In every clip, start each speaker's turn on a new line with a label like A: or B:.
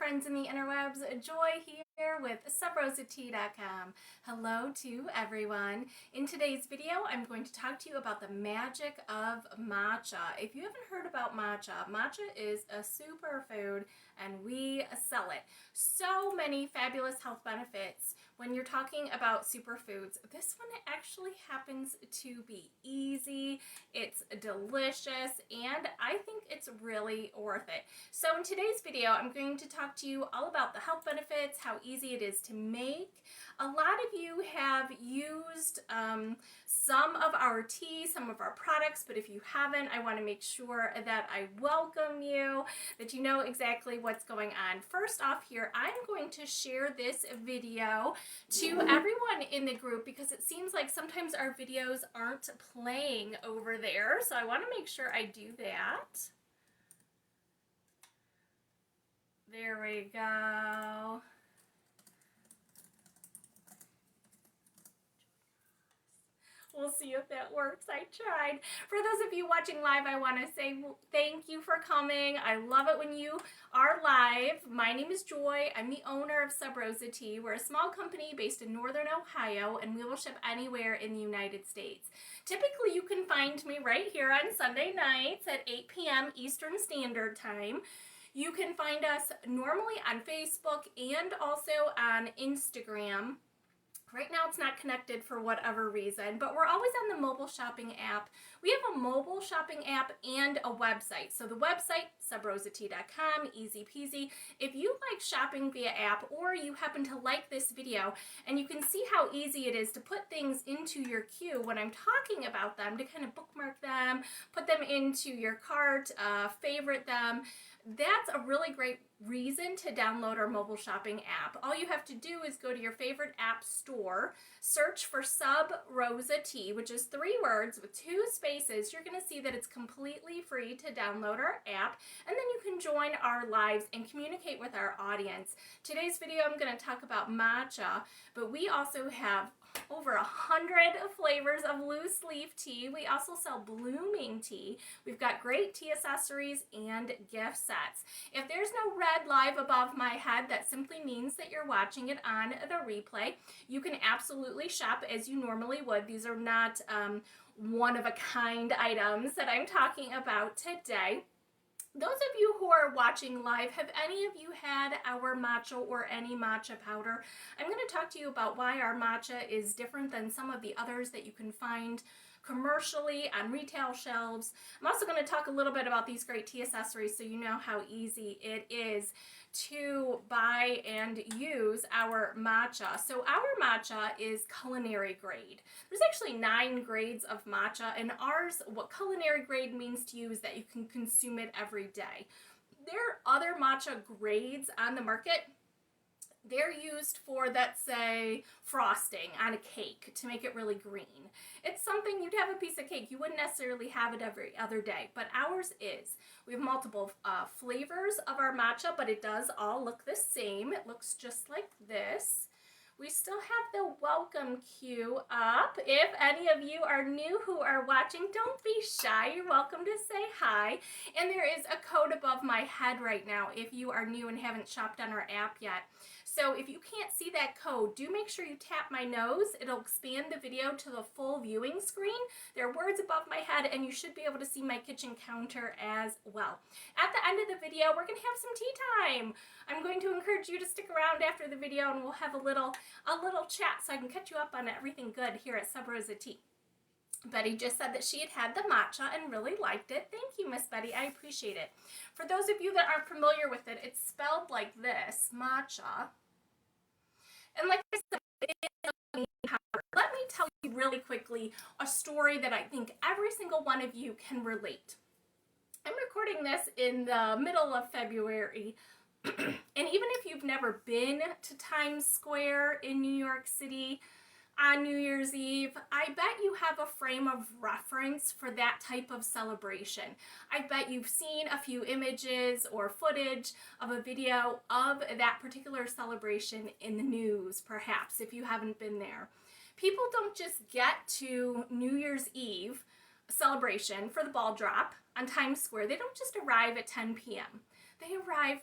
A: friends in the interwebs, Joy here with superfood.com. Hello to everyone. In today's video, I'm going to talk to you about the magic of matcha. If you haven't heard about matcha, matcha is a superfood and we sell it. So many fabulous health benefits. When you're talking about superfoods, this one actually happens to be easy, it's delicious, and I think it's really worth it. So in today's video, I'm going to talk to you all about the health benefits, how easy it is to make. A lot of you have used some of our tea, some of our products, but if you haven't, I want to make sure that I welcome you, that you know exactly what's going on. First off here, I'm going to share this video to everyone in the group because it seems like sometimes our videos aren't playing over there, so I want to make sure I do that. There we go. We'll see if that works. I tried. For those of you watching live, I want to say thank you for coming. I love it when you are live. My name is Joy. I'm the owner of Sub Rosa Tea. We're a small company based in Northern Ohio, and we will ship anywhere in the United States. Typically, you can find me right here on Sunday nights at 8 p.m. Eastern Standard Time. You can find us normally on Facebook and also on Instagram. Right now it's not connected for whatever reason, but we're always on the mobile shopping app. We have a mobile shopping app and a website. So the website, subrosatea.com, easy peasy. If you like shopping via app or you happen to like this video and you can see how easy it is to put things into your queue when I'm talking about them, to kind of bookmark them, put them into your cart, favorite them, that's a really great reason to download our mobile shopping app. All you have to do is go to your favorite app store, search for Sub Rosa Tea, which is 3 words with 2 spaces. You're going to see that it's completely free to download our app, and then you can join our lives and communicate with our audience. Today's video I'm going to talk about matcha, but we also have over 100 flavors of loose leaf tea. We also sell blooming tea. We've got great tea accessories and gift sets. If there's no red live above my head, that simply means that you're watching it on the replay. You can absolutely shop as you normally would. These are not one-of-a-kind items that I'm talking about today. Those of you who are watching live, have any of you had our matcha or any matcha powder? I'm going to talk to you about why our matcha is different than some of the others that you can find commercially on retail shelves. I'm also going to talk a little bit about these great tea accessories so you know how easy it is to buy and use our matcha. So our matcha is culinary grade. There's actually 9 grades of matcha, and ours, what culinary grade means to you is that you can consume it every day. There are other matcha grades on the market. They're used for, let's say, frosting on a cake to make it really green. It's something you'd have a piece of cake. You wouldn't necessarily have it every other day, but ours is. We have multiple flavors of our matcha, but it does all look the same. It looks just like this. We still have the welcome cue up. If any of you are new who are watching, don't be shy. You're welcome to say hi. And there is a code above my head right now if you are new and haven't shopped on our app yet. So if you can't see that code, do make sure you tap my nose. It'll expand the video to the full viewing screen. There are words above my head, and you should be able to see my kitchen counter as well. At the end of the video, we're going to have some tea time. I'm going to encourage you to stick around after the video, and we'll have a little chat so I can catch you up on everything good here at Sub Rosa Tea. Betty just said that she had had the matcha and really liked it. Thank you, Miss Betty. I appreciate it. For those of you that aren't familiar with it, it's spelled like this, matcha. And like I said, it is a green powder. Let me tell you really quickly a story that I think every single one of you can relate. I'm recording this in the middle of February. And even if you've never been to Times Square in New York City on New Year's Eve, I bet you have a frame of reference for that type of celebration. I bet you've seen a few images or footage of a video of that particular celebration in the news, perhaps, if you haven't been there. People don't just get to New Year's Eve celebration for the ball drop on Times Square. They don't just arrive at 10 p.m. They arrive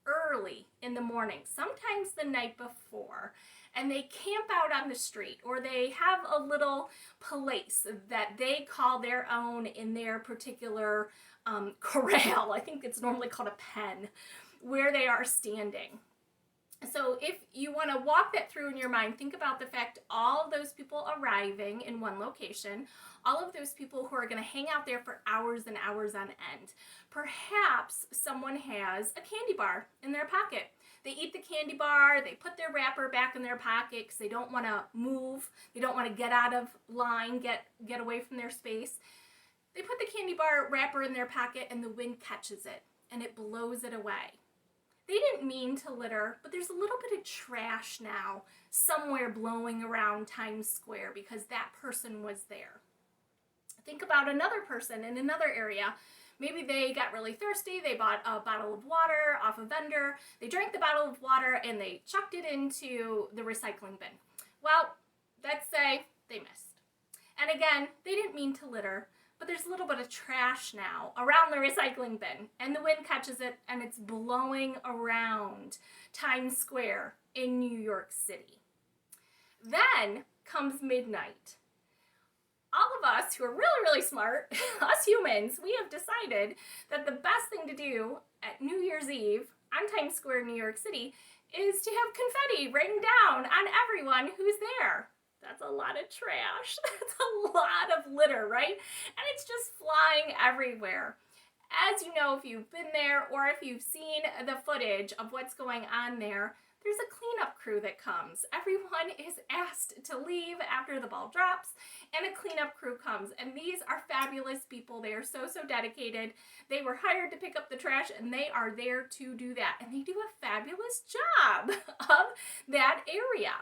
A: early in the morning, sometimes the night before, and they camp out on the street, or they have a little place that they call their own in their particular corral. I think it's normally called a pen, where they are standing. So if you want to walk that through in your mind, think about the fact all of those people arriving in one location, all of those people who are going to hang out there for hours and hours on end. Perhaps someone has a candy bar in their pocket. They eat the candy bar, they put their wrapper back in their pocket because they don't want to move, they don't want to get out of line, get away from their space. They put the candy bar wrapper in their pocket and the wind catches it and it blows it away. They didn't mean to litter, but there's a little bit of trash now somewhere blowing around Times Square because that person was there. Think about another person in another area. Maybe they got really thirsty, they bought a bottle of water off a vendor, they drank the bottle of water and they chucked it into the recycling bin. Well, let's say they missed. And again, they didn't mean to litter, but there's a little bit of trash now around the recycling bin, and the wind catches it and it's blowing around Times Square in New York City. Then comes midnight. All of us who are really, really smart, us humans, we have decided that the best thing to do at New Year's Eve on Times Square, New York City, is to have confetti rain down on everyone who's there. That's a lot of trash. That's a lot of litter, right? And it's just flying everywhere. As you know, if you've been there or if you've seen the footage of what's going on there, there's a cleanup crew that comes. Everyone is asked to leave after the ball drops, and a cleanup crew comes. And these are fabulous people. They are so, so dedicated. They were hired to pick up the trash, and they are there to do that. And they do a fabulous job of that area.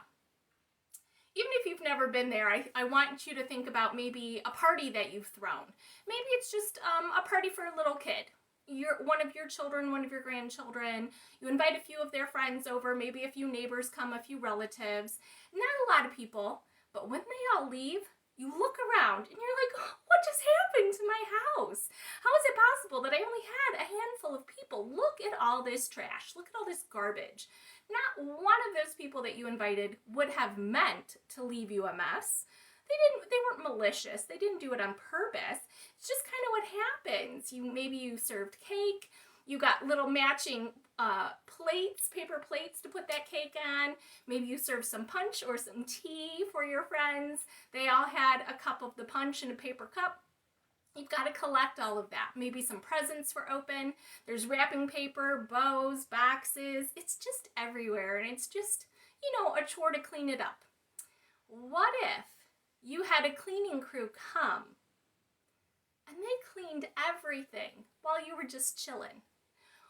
A: Even if you've never been there, I want you to think about maybe a party that you've thrown. Maybe it's just a party for a little kid. One of your children, one of your grandchildren. You invite a few of their friends over, maybe a few neighbors come, a few relatives. Not a lot of people, but when they all leave, you look around and you're like, oh, what just happened to my house? How is it possible that I only had a handful of people? Look at all this trash. Look at all this garbage. Not one of those people that you invited would have meant to leave you a mess. They weren't malicious. They didn't do it on purpose. It's just kind of what happens. Maybe you served cake. You got little matching plates, paper plates to put that cake on. Maybe you served some punch or some tea for your friends. They all had a cup of the punch in a paper cup. You've got to collect all of that. Maybe some presents were open. There's wrapping paper, bows, boxes. It's just everywhere, and it's just, a chore to clean it up. What if you had a cleaning crew come and they cleaned everything while you were just chilling?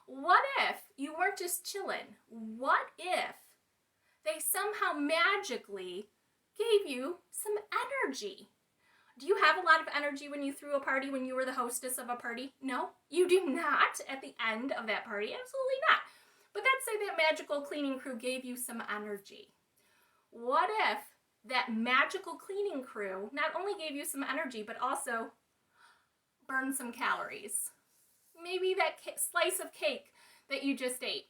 A: What if you weren't just chilling? What if they somehow magically gave you some energy? Do you have a lot of energy when you threw a party, when you were the hostess of a party? No, you do not at the end of that party. Absolutely not. But let's say that magical cleaning crew gave you some energy. What if that magical cleaning crew not only gave you some energy, but also burned some calories? Maybe that slice of cake that you just ate.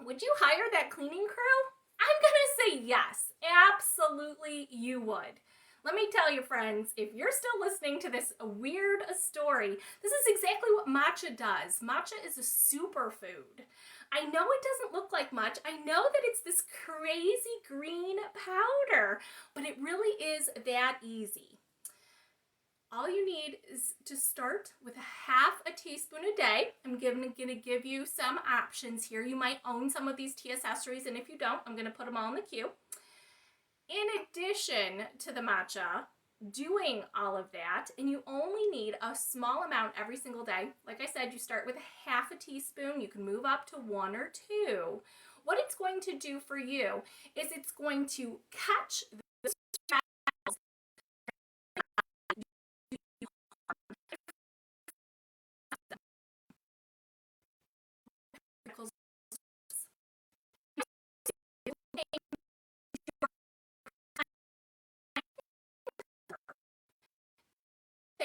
A: Would you hire that cleaning crew? I'm going to say yes. Absolutely you would. Let me tell you, friends, if you're still listening to this weird story, this is exactly what matcha does. Matcha is a superfood. I know it doesn't look like much. I know that it's this crazy green powder, but it really is that easy. All you need is to start with a half a teaspoon a day. I'm going to give you some options here. You might own some of these tea accessories, and if you don't, I'm going to put them all in the queue. In addition to the matcha, doing all of that, and you only need a small amount every single day. Like I said, you start with a half a teaspoon. You can move up to 1 or 2. What it's going to do for you is it's going to catch the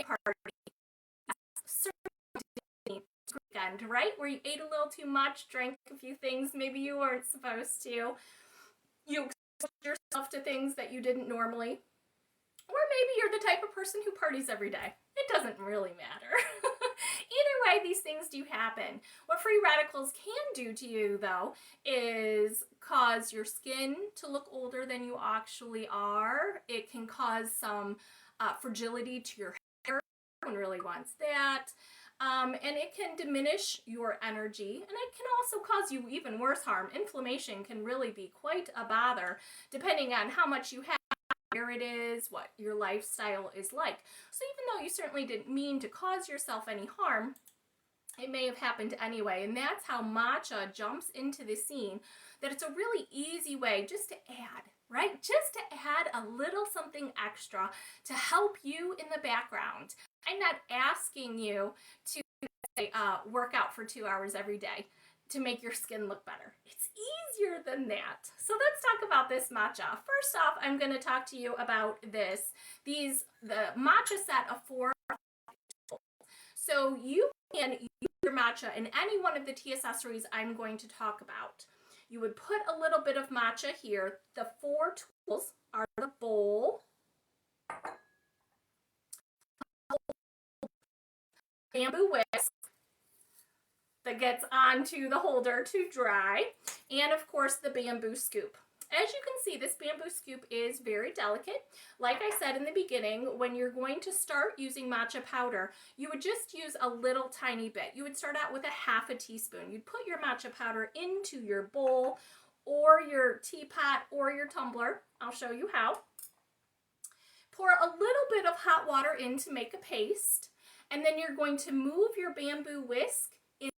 A: party. weekend, right? Where you ate a little too much, drank a few things maybe you weren't supposed to. You exposed yourself to things that you didn't normally. Or maybe you're the type of person who parties every day. It doesn't really matter. Either way, these things do happen. What free radicals can do to you, though, is cause your skin to look older than you actually are. It can cause some fragility to your hair. No one really wants that. And it can diminish your energy, and it can also cause you even worse harm. Inflammation can really be quite a bother, depending on how much you have, where it is, what your lifestyle is like. So even though you certainly didn't mean to cause yourself any harm, it may have happened anyway. And that's how matcha jumps into the scene, that it's a really easy way just to add, right? Just to add a little something extra to help you in the background. I'm not asking you to work out for 2 hours every day to make your skin look better. It's easier than that. So let's talk about this matcha. First off, I'm going to talk to you about the matcha set of 4. So you can use your matcha in any one of the tea accessories I'm going to talk about. You would put a little bit of matcha here. The 4 tools are the bowl, bamboo whisk that gets onto the holder to dry, and of course the bamboo scoop. As you can see, this bamboo scoop is very delicate. Like I said in the beginning, when you're going to start using matcha powder, you would just use a little tiny bit. You would start out with a ½ teaspoon. You'd put your matcha powder into your bowl or your teapot or your tumbler. I'll show you how. Pour a little bit of hot water in to make a paste, and then you're going to move your bamboo whisk in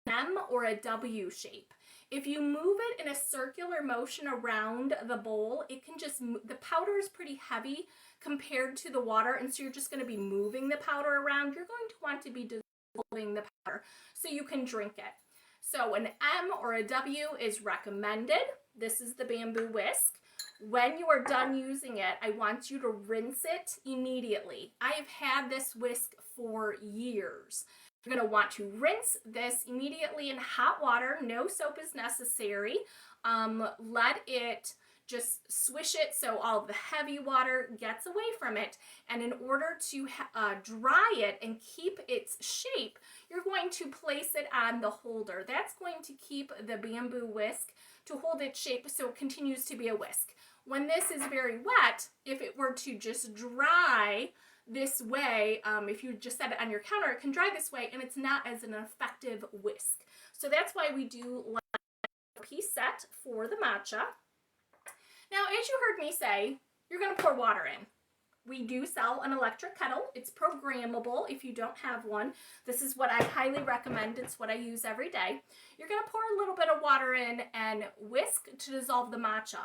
A: an M or a W shape. If you move it in a circular motion around the bowl, it can just, the powder is pretty heavy compared to the water, and so you're just going to be moving the powder around. You're going to want to be dissolving the powder so you can drink it. So an M or a W is recommended. This is the bamboo whisk. When you are done using it, I want you to rinse it immediately. I have had this whisk for years. You're going to want to rinse this immediately in hot water. No soap is necessary. Let it just swish it so all the heavy water gets away from it. And in order to dry it and keep its shape, you're going to place it on the holder. That's going to keep the bamboo whisk to hold its shape so it continues to be a whisk. When this is very wet, if it were to just dry this way, if you just set it on your counter, it can dry this way and it's not as an effective whisk. So that's why we do like a piece set for the matcha. Now, as you heard me say, you're going to pour water in. We do sell an electric kettle. It's programmable if you don't have one. This is what I highly recommend. It's what I use every day. You're going to pour a little bit of water in and whisk to dissolve the matcha.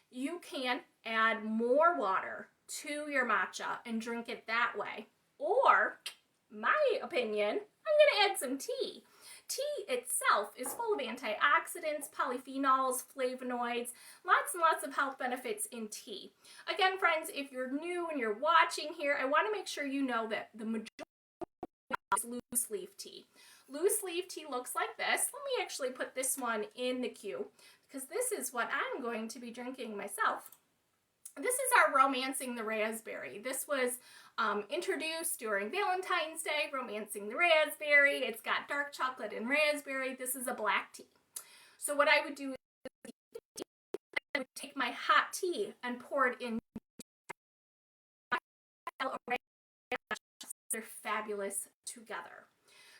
A: You can add more water to your matcha and drink it that way. Or, my opinion, I'm going to add some tea. Tea itself is full of antioxidants, polyphenols, flavonoids, lots and lots of health benefits in tea. Again, friends, if you're new and you're watching here, I want to make sure you know that the majority is loose leaf tea. Loose leaf tea looks like this. Let me actually put this one in the queue because this is what I'm going to be drinking myself. This is our Romancing the Raspberry. This was introduced during Valentine's Day, Romancing the Raspberry. It's got dark chocolate and raspberry. This is a black tea. So what I would do is I would take my hot tea and pour it in. They're fabulous together.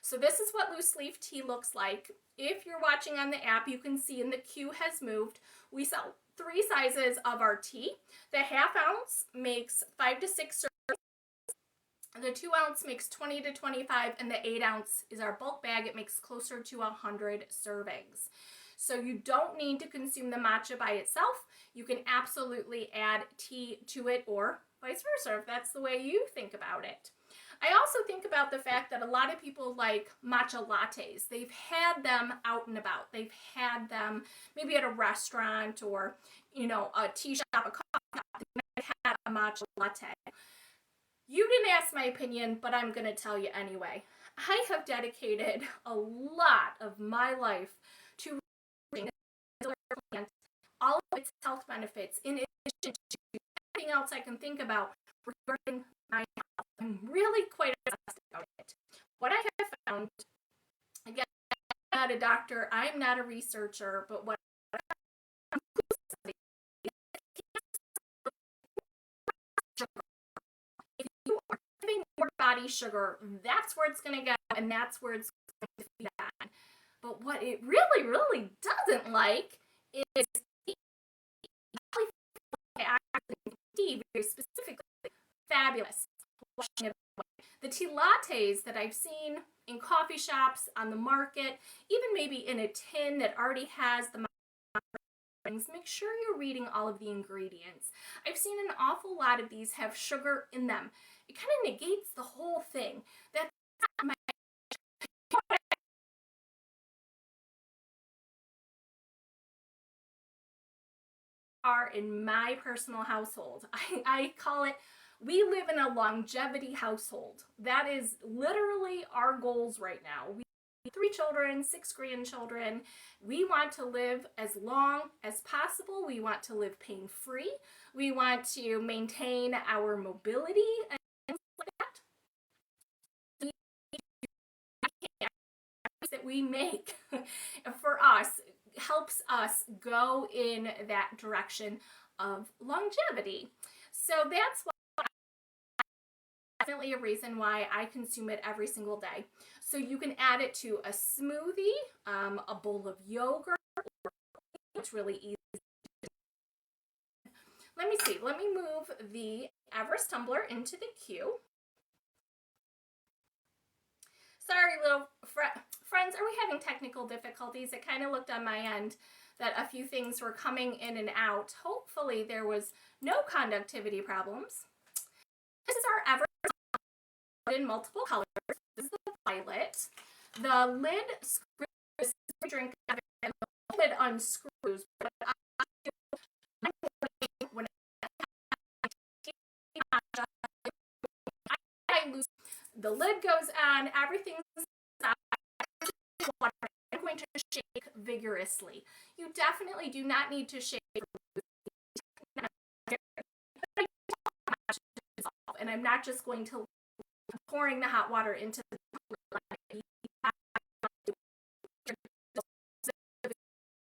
A: So this is what loose leaf tea looks like. If you're watching on the app, you can see in the queue has moved. We sell 3 sizes of our tea. The ½ ounce makes 5 to 6 servings. The 2 ounce makes 20 to 25, and the 8 ounce is our bulk bag. It makes closer to 100 servings. So you don't need to consume the matcha by itself. You can absolutely add tea to it or vice versa if that's the way you think about it. I also think about the fact that a lot of people like matcha lattes. They've had them out and about. They've had them maybe at a restaurant or, you know, a tea shop, a coffee shop. They might have had a matcha latte. You didn't ask my opinion, but I'm going to tell you anyway. I have dedicated a lot of my life to reading plants, all of its health benefits, in addition to everything else I can think about regarding my health. I'm really quite obsessed about it. What I have found, again, I'm not a doctor, I'm not a researcher, but what if you are giving more body sugar, that's where it's going to go, and that's where it's going to feed on. But what it really, really doesn't like is tea, very specifically, fabulous. The tea lattes that I've seen in coffee shops, on the market, even maybe in a tin that already has the make sure you're reading all of the ingredients. I've seen an awful lot of these have sugar in them. It kind of negates the whole thing. That's not my are in my personal household. I call it, we live in a longevity household. That is literally our goals right now. We have 3 children, 6 grandchildren. We want to live as long as possible. We want to live pain-free. We want to maintain our mobility and things like that. That we make for us helps us go in that direction of longevity. So that's why, definitely a reason why I consume it every single day. So you can add it to a smoothie, a bowl of yogurt. It's really easy. Let me see. Let me move the Everest tumbler into the queue. Sorry, little friends, are we having technical difficulties? It kind of looked on my end that a few things were coming in and out. Hopefully there was no conductivity problems. This is our Everest in multiple colors. This is the violet. The lid screws, drink, and the lid unscrews. But when I lose, the lid goes on, everything's water. I'm going to shake vigorously. You definitely do not need to shake, and I'm not just going to pouring the hot water into the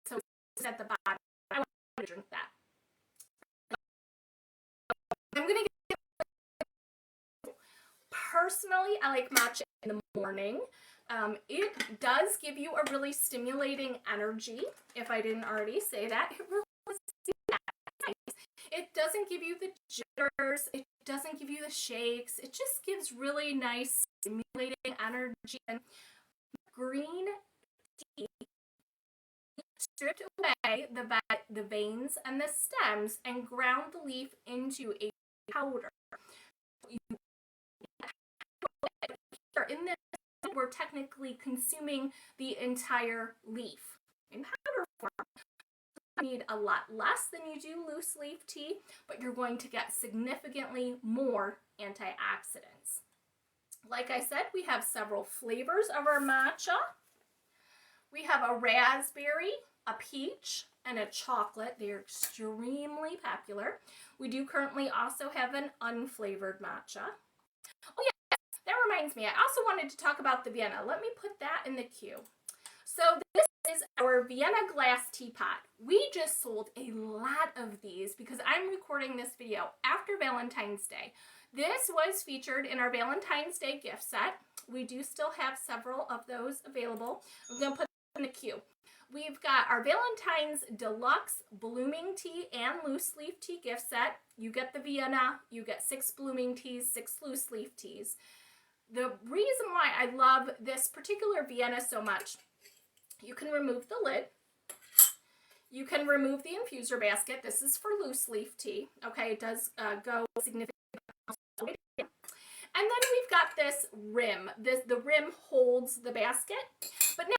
A: so it's at the bottom. I want to drink that. I'm going to get, personally, I like matcha in the morning. It does give you a really stimulating energy, if I didn't already say that. It really does. It doesn't give you the jitters. It doesn't give you the shakes. It just gives really nice stimulating energy. And green tea stripped away the veins and the stems and ground the leaf into a powder. In this, we're technically consuming the entire leaf in powder form. You need a lot less than you do loose leaf tea, but you're going to get significantly more antioxidants. Like I said, we have several flavors of our matcha. We have a raspberry, a peach, and a chocolate. They're extremely popular. We do currently also have an unflavored matcha. Oh yeah, that reminds me, I also wanted to talk about the Vienna. Let me put that in the queue. So this is our Vienna glass teapot. We just sold a lot of these because I'm recording this video after Valentine's Day. This was featured in our Valentine's Day gift set. We do still have several of those available. I'm going to put them in the queue. We've got our Valentine's Deluxe Blooming Tea and Loose Leaf Tea gift set. You get the Vienna, you get 6 blooming teas, 6 loose leaf teas. The reason why I love this particular Vienna so much, you can remove the lid. You can remove the infuser basket. This is for loose leaf tea. Okay, it does go significantly. And then we've got this rim. The rim holds the basket. But now